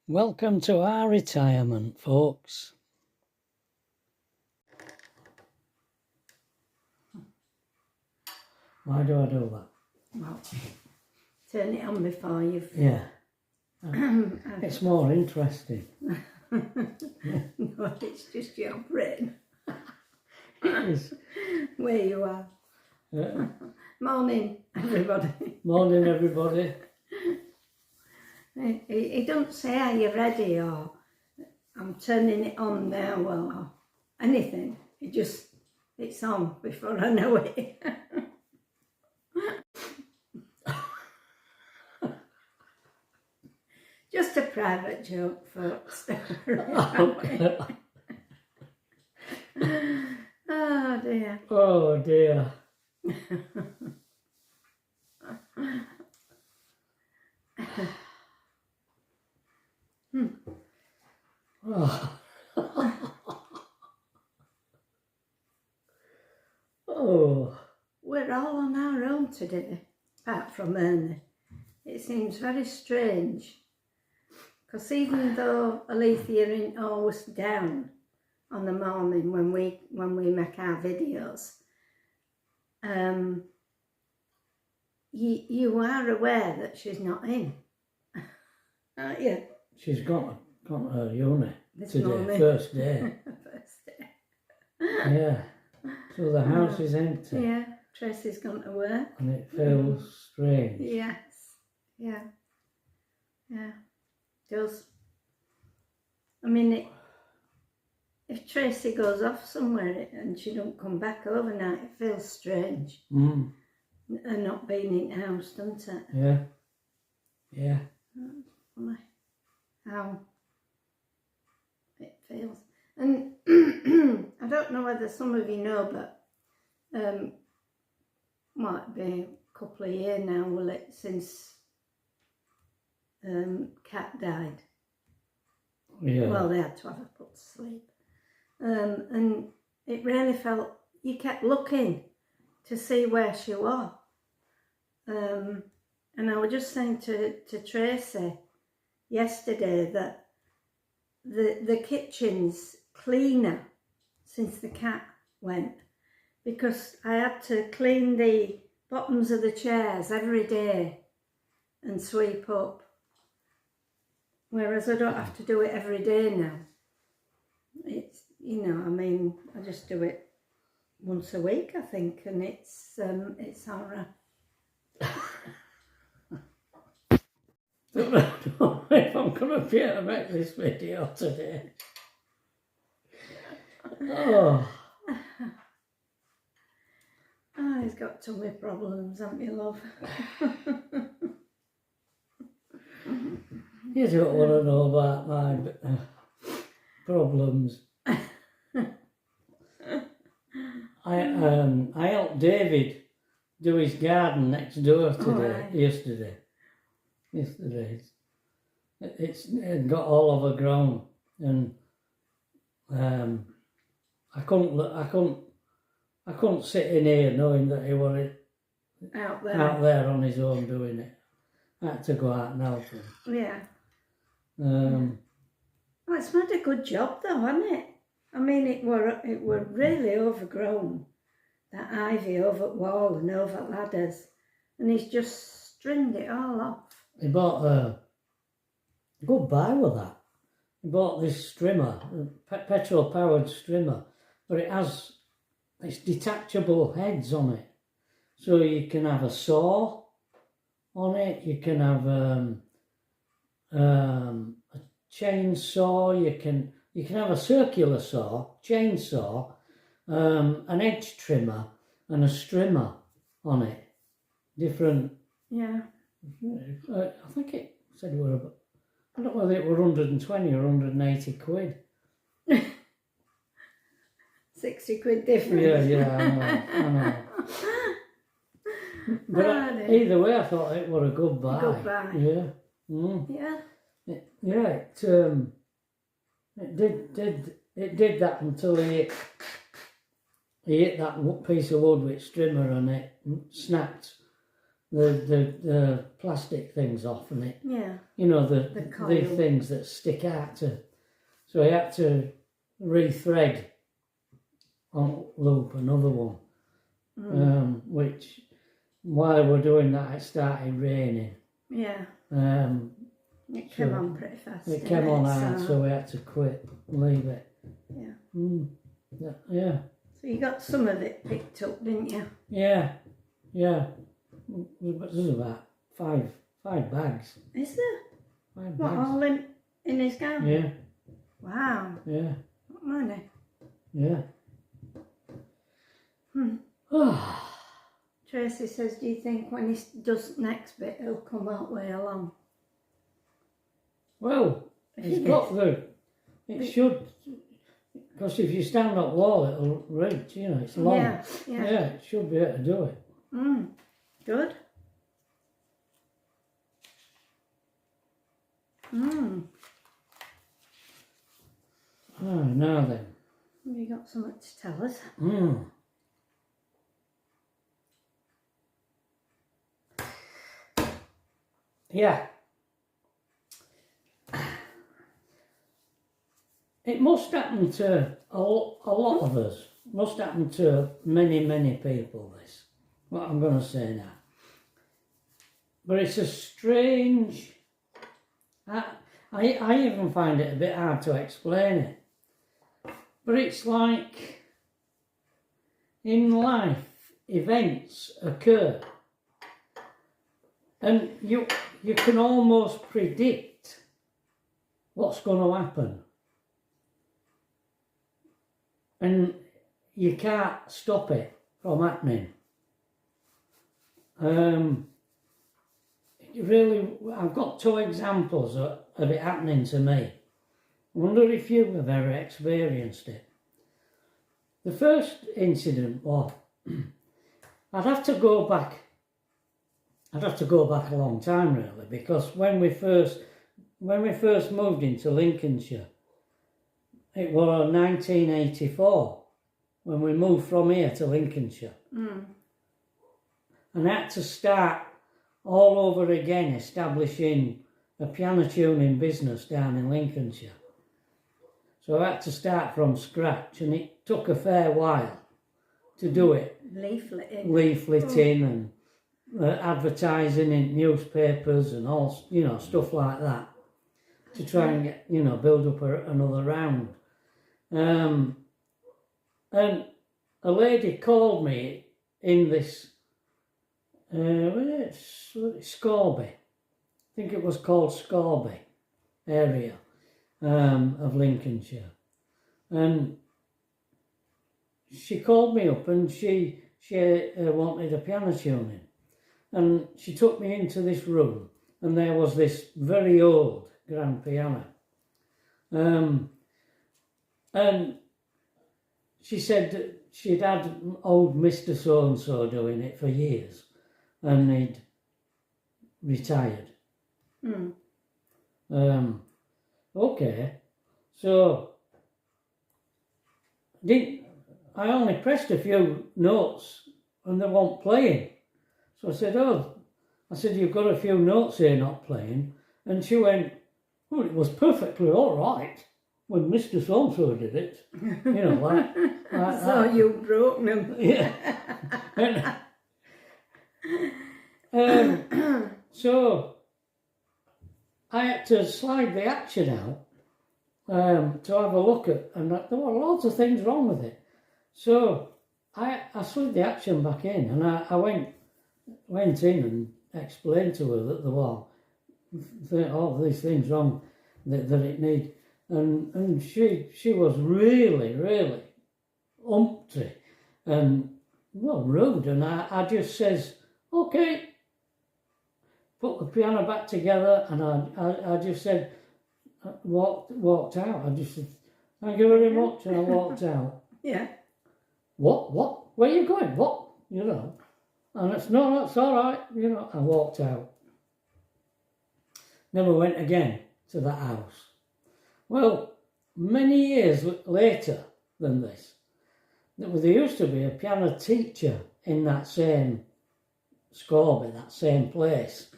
Welcome to our retirement, folks. Why do I do that? Well, turn it on before you've... Yeah. It's more interesting. No, it's just your brain. It is. Where you are. Morning, everybody. Morning, everybody. He don't say, are you ready, or I'm turning it on now, or anything. It's on before I know it. Just a private joke, folks. Okay. Oh dear. Oh dear. Oh. Oh. We're all on our own today, apart from Ernie. It seems very strange, because even though Alethea isn't always down on the morning when we make our videos, you are aware that she's not in, aren't you? She's got her uni This today, morning. first day. First day. Yeah. So the house is empty. Yeah, Tracy's gone to work. And it feels strange. Yes. Yeah. Yeah. It does. I mean, if Tracy goes off somewhere and she don't come back overnight, it feels strange. Mm. And not being in the house, doesn't it? Yeah. Yeah. Funny how it feels. And I don't know whether some of you know, but might be a couple of years now, will it, since Cat died. Yeah. Well, they had to have her put to sleep. And it really felt, you kept looking to see where she was. And I was just saying to Tracy yesterday that the kitchen's cleaner since the cat went, because I had to clean the bottoms of the chairs every day and sweep up, whereas I don't have to do it every day now. It's, you know, I mean, I just do it once a week, I think, and it's all right. Don't know if I'm going to be able to make this video today. Oh. Oh, he's got tummy problems, haven't you, love? You don't want to know about my problems. I helped David do his garden next door today, right. yesterday. It's got all overgrown, and I couldn't sit in here knowing that he was Out there on his own doing it. I had to go out and help him. Yeah. Um, Well, it's made a good job though, hasn't it? I mean, it were really overgrown, that ivy over at wall and over at ladders, and he's just stringed it all off. He bought a good buy with that. He bought this strimmer, petrol powered strimmer, but it's detachable heads on it, so you can have a saw on it. You can have a chainsaw. You can have a circular saw, chainsaw, an edge trimmer, and a strimmer on it. Different. Yeah. I think it said it were about, I don't know whether it were 120 or 180 quid. 60 quid difference. Yeah, I know. But either way, I thought it were a good buy. Good buy. Yeah. Mm. Yeah. It did that until he hit that piece of wood with strimmer and it snapped the plastic things off and it, Yeah. you know, the coil. things that stick out to. So he had to rethread on loop another one, which while we're doing that, it started raining. Yeah. It came on pretty fast. It came on hard, so we had to quit and leave it. Yeah. Yeah. So you got some of it picked up, didn't you? Yeah. There's about five bags. Is there? 5 What, bags. all in his garden? Yeah. Wow. Yeah. What money? Yeah. Tracy says, do you think when he does next bit, he'll come out way along? Well, it's got the... It should... Because if you stand up wall, it'll reach, you know, it's long. Yeah. It should be able to do it. Good. Now then. Have you got something to tell us? Yeah. It must happen to a lot of us. Must happen to many people, this. What I'm going to say now. But it's a strange... I even find it a bit hard to explain it. But it's like in life, events occur. And you can almost predict what's going to happen. And you can't stop it from happening. Really, I've got 2 examples of it happening to me. I wonder if you have ever experienced it. The first incident was, I'd have to go back a long time really, because when we first moved into Lincolnshire, it was 1984 when we moved from here to Lincolnshire. And I had to start all over again establishing a piano tuning business down in Lincolnshire. So I had to start from scratch, and it took a fair while to do it. Leafleting and advertising in newspapers and all, you know, stuff like that, to try and get, you know, build up another round. And a lady called me in this Scorby, I think it was called Scorby area of Lincolnshire, and she called me up and she wanted a piano tuning, and she took me into this room, and there was this very old grand piano, and she said that she'd had old Mr. So-and-so doing it for years, and he'd retired. Okay, so I only pressed a few notes and they weren't playing. So I said, you've got a few notes here not playing. And she went, well, it was perfectly all right when Mr. So-and-so did it. You know, like so that. You broke them. Yeah. So I had to slide the action out to have a look at, and there were loads of things wrong with it. So I slid the action back in, and I went in and explained to her that there were all these things wrong that it need, and she was really umpty and rude, and I just says, okay, put the piano back together, and I just said, walked out. I just said, thank you very much, and I walked out. Yeah. What? Where are you going? What? You know. And it's, no, that's all right. You know, I walked out. Never went again to that house. Well, many years later than this, there used to be a piano teacher in that same Scorby, that same place.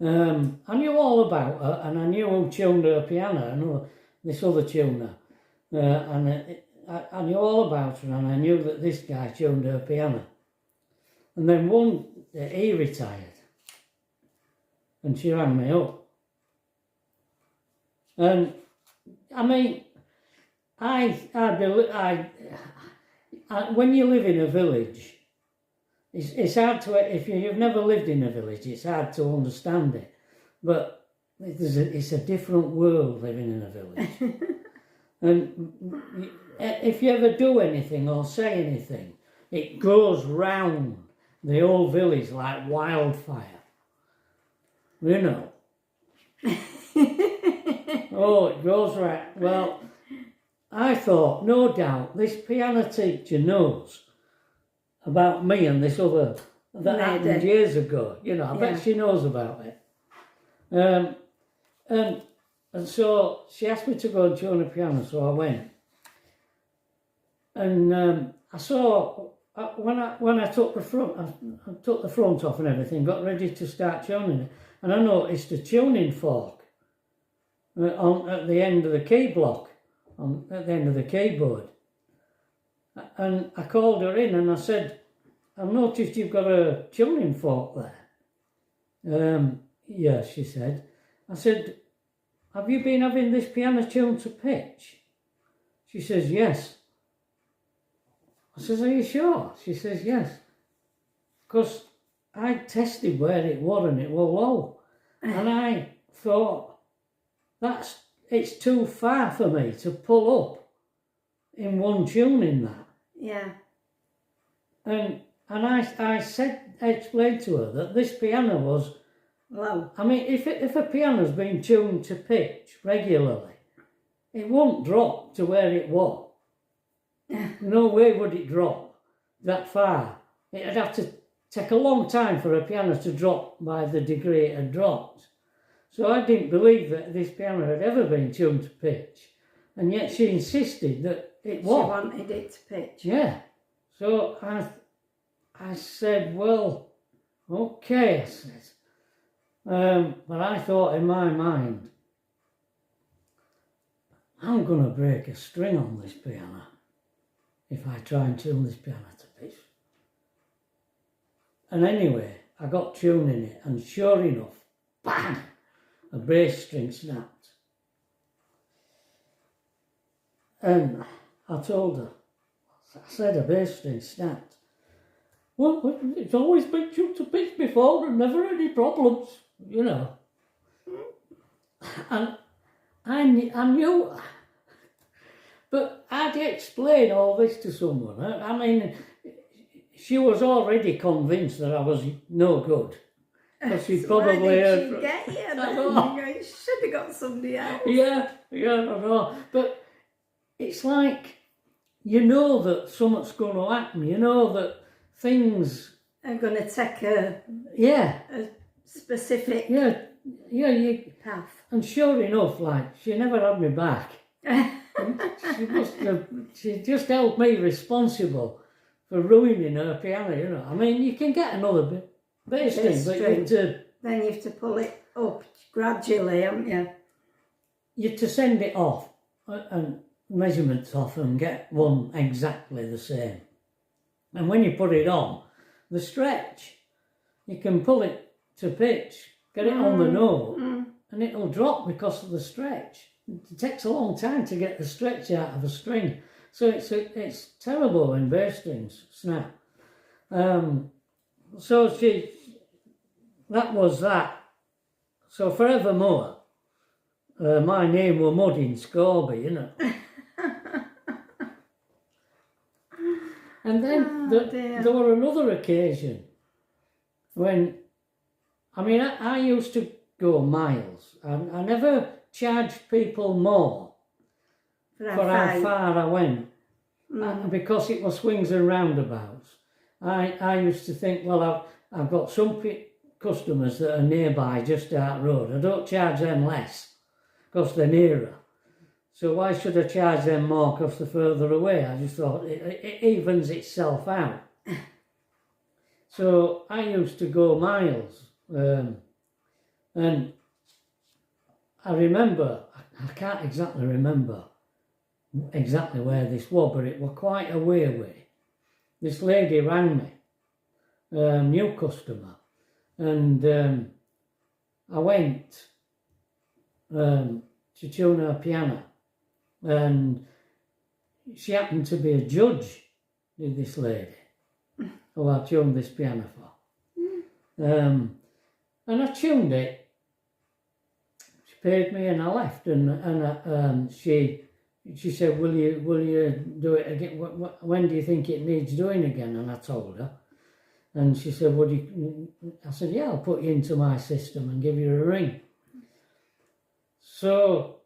I knew all about her, and I knew who tuned her piano, and this other tuner. I knew all about her, and I knew that this guy tuned her piano. And then one day he retired, and she rang me up. And I mean, when you live in a village, it's hard to, if you've never lived in a village, it's hard to understand it. But it's a different world living in a village. And if you ever do anything or say anything, it goes round the whole village like wildfire. You know. Oh, it goes right. Well, I thought, no doubt, this piano teacher knows about me and this other that happened years ago. You know, I bet she knows about it. And so she asked me to go and tune the piano, so I went. And I saw when I took the front, I took the front off and everything, got ready to start tuning it, and I noticed a tuning fork at the end of the key block, at the end of the keyboard. And I called her in and I said, "I've noticed you've got a tuning fork there." Yeah, she said. I said, "Have you been having this piano tuned to pitch?" She says, "Yes." I says, "Are you sure?" She says, "Yes." Because I tested where it was and it was low. And I thought, it's too far for me to pull up in one tune in that. Yeah. And I explained to her that this piano was low. I mean, if a piano's been tuned to pitch regularly, it won't drop to where it was. No way would it drop that far. It'd have to take a long time for a piano to drop by the degree it had dropped. So I didn't believe that this piano had ever been tuned to pitch. And yet she insisted that it was. She wanted it to pitch. Yeah. So I said, "Well, okay," I said. But I thought in my mind, I'm going to break a string on this piano if I try and tune this piano to pitch. And anyway, I got tuning it, and sure enough, bang, a bass string snapped. And I told her, I said a bass string snapped. "Well, it's always been tuned to pitch before and never any problems, you know." And I knew, but I'd explain all this to someone. I mean, she was already convinced that I was no good. Because she'd probably Why did she get you then? You should have got somebody else. Yeah, I know. But it's like, you know that something's going to happen. You know that things are going to take a specific path. And sure enough, like, she never had me back. She just held me responsible for ruining her piano, you know. I mean, you can get another bass string, but then you have to pull it up gradually, haven't you? You have to send it off and measurements off and get one exactly the same. And when you put it on, the stretch, you can pull it to pitch, get it on the note, and it'll drop because of the stretch. It takes a long time to get the stretch out of a string. So it's terrible when bass strings snap. So that was that. So forevermore, my name were Mud in Scorby, you know. And then there were another occasion when, I mean, I used to go miles. I never charged people more for how far I went, because it was swings and roundabouts. I used to think, well, I've got some customers that are nearby, just out the road. I don't charge them less because they're nearer. So why should I charge them more because they're further away? I just thought it evens itself out. So I used to go miles, and I remember, I can't exactly remember exactly where this was, but it was quite a way. This lady rang me, new customer, and I went to tune her piano, and she happened to be a judge, this lady, who I tuned this piano for. And I tuned it. She paid me and I left, and she said, will you do it again? When do you think it needs doing again? And I told her, and she said, I said, yeah, I'll put you into my system and give you a ring. So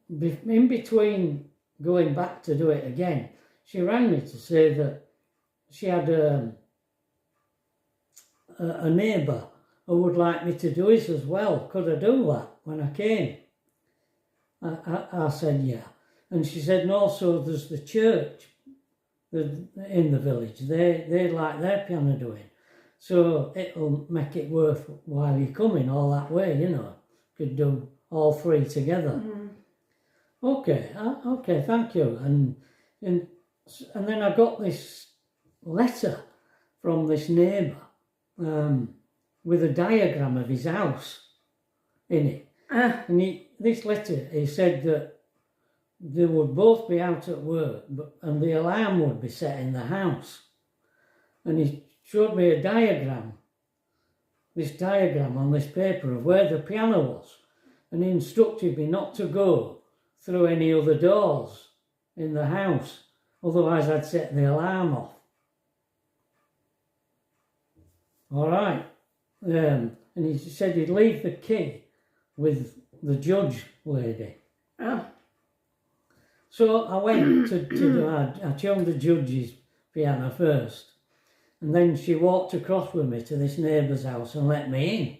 in between going back to do it again, she rang me to say that she had a neighbour who would like me to do it as well. Could I do that when I came? I said, yeah. And she said, no, so there's the church in the village. They like their piano doing. So it'll make it worthwhile you coming all that way, you know. Could do all three together. Mm. Okay, thank you. And then I got this letter from this neighbour with a diagram of his house in it. And this letter, he said that they would both be out at work, and the alarm would be set in the house. And he showed me a diagram, this diagram on this paper of where the piano was, and he instructed me not to go through any other doors in the house, otherwise I'd set the alarm off. All right. And he said he'd leave the key with the judge lady. Oh. So I went I tuned the judge's piano first, and then she walked across with me to this neighbour's house and let me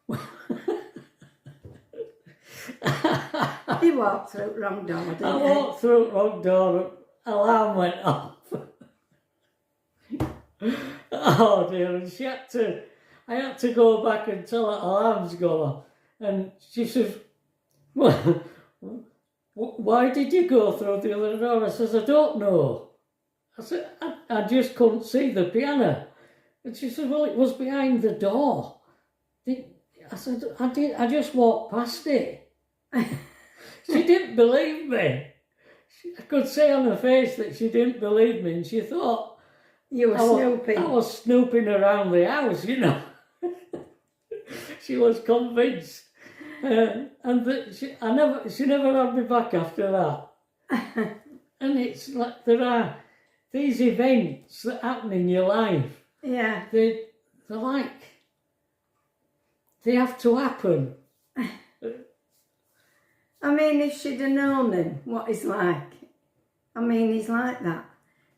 in. You walked through the wrong door, didn't you? I walked through the wrong door, alarm went off. Oh dear, and I had to go back and tell her alarm's gone off. And she says, well, why did you go through the other door? I says, I don't know. I said, I just couldn't see the piano. And she said, well, it was behind the door. I said, I just walked past it. She didn't believe me. I could see on her face that she didn't believe me, and she thought you were snooping. I was snooping around the house, you know. She was convinced. And she never had me back after that. And it's like there are these events that happen in your life. Yeah. They're like, they have to happen. I mean, if she'd have known him, what he's like. I mean, he's like that.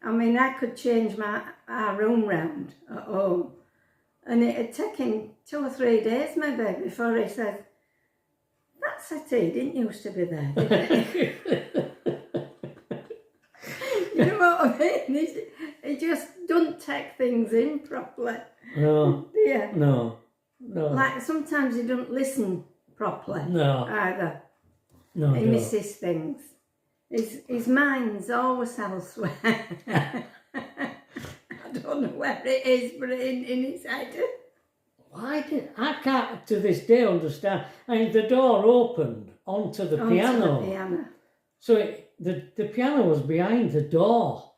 I mean, I could change our room round at home, and it'd take him 2 or 3 days maybe before he said, that settee didn't used to be there, did it? You know what I mean? He just doesn't take things in properly. No. Yeah. No. Like sometimes he doesn't listen properly. No. Either. No. He misses things. His mind's always elsewhere. I don't know where it is, but in his head. I can't to this day understand. I mean, the door opened onto the piano. The piano. So the piano was behind the door.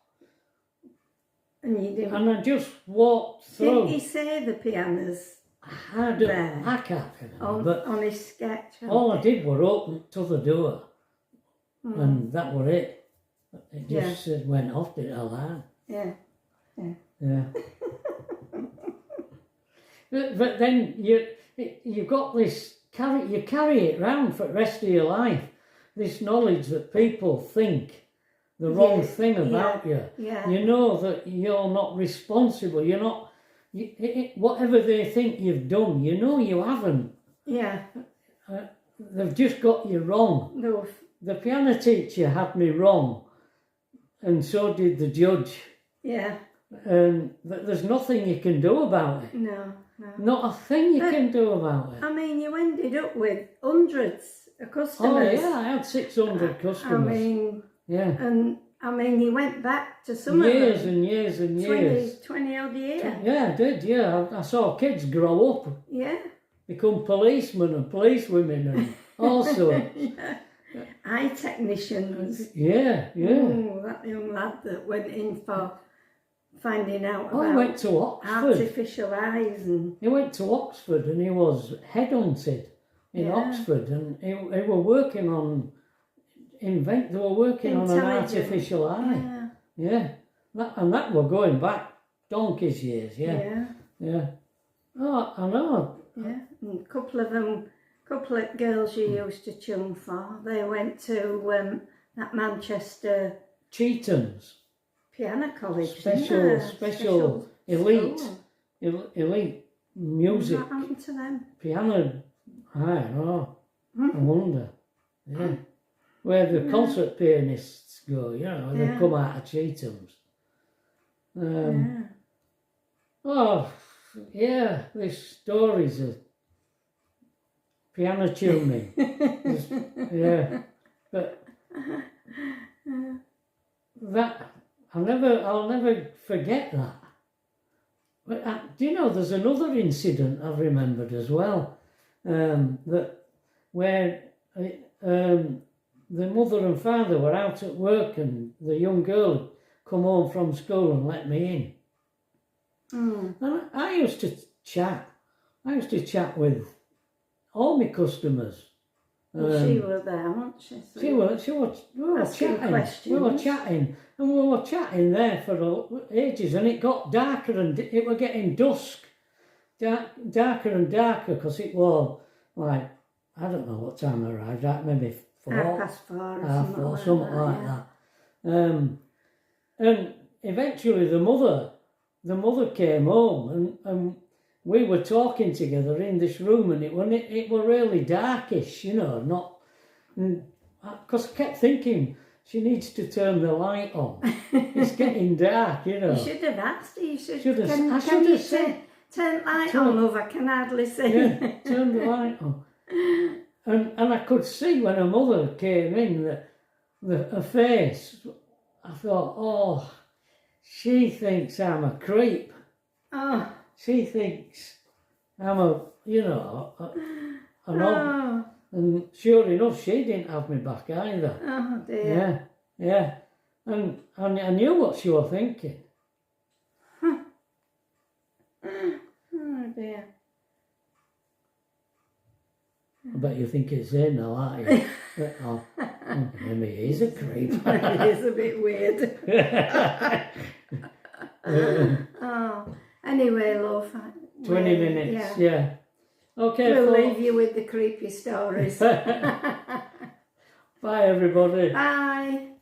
And you didn't. And I just walked through. Didn't he say the piano's there? I can't remember. On his sketch. All I did was open to the door. And that was it. It just went off, did alarm. Yeah. But then you've got this, you carry it round for the rest of your life. This knowledge that people think the wrong thing about you. Yeah. You know that you're not responsible. You're not, whatever they think you've done, you know you haven't. Yeah. They've just got you wrong. No. The piano teacher had me wrong, and so did the judge. Yeah. there's nothing you can do about it. No. Not a thing you can do about it. I mean, you ended up with hundreds of Oh customers. yeah, I had 600 customers. I mean, yeah. And I mean, you went back to some years of them. and years and years. 20 odd years. Yeah, I did, yeah. I saw kids grow up, Yeah. become policemen and policewomen and all sorts. Yeah. Eye technicians. Yeah. Oh, that young lad that went in for finding out Oh, about he went to Oxford. artificial eyes and... He went to Oxford and he was headhunted in Oxford, and they were working on they were working on an artificial eye. Yeah. That were going back donkey's years, yeah. Oh, I know. Yeah, and a couple of girls you used to chung for, they went to that Manchester Cheetham's. Piano College, Special elite music. What happened to them? Piano, I know. I wonder. Yeah. Where the concert pianists go, you know, they come out of Cheetham's. Oh, yeah, there's stories of piano tuning. Yeah. But that, I'll never forget that. But do you know, there's another incident I've remembered as well, that where the mother and father were out at work and the young girl come home from school and let me in. And I used to chat. I used to chat with all my customers. She was there, wasn't she? So we were chatting. questions. We were chatting, and we were chatting there for ages, and it got darker, and it were getting dusk, darker and darker, because it was like, I don't know what time I arrived at, maybe 4:30 or something like that. And eventually the mother came home, and we were talking together in this room, and it were really darkish, you know, not, because I kept thinking she needs to turn the light on. It's getting dark, you know. You should have asked her. You should have said, turn the light on, love, I can hardly see. Yeah, turn the light on. And I could see when her mother came in that her face, I thought, oh, she thinks I'm a creep. Oh. She thinks I'm a, you know, and sure enough, she didn't have me back either. Oh dear. Yeah. And I knew what she was thinking. Oh dear. I bet you think it's in now, aren't you? Maybe he's a creep. It is a bit weird. Oh, anyway, love. 20 minutes, yeah. Okay, we'll leave you with the creepy stories. Bye, everybody. Bye.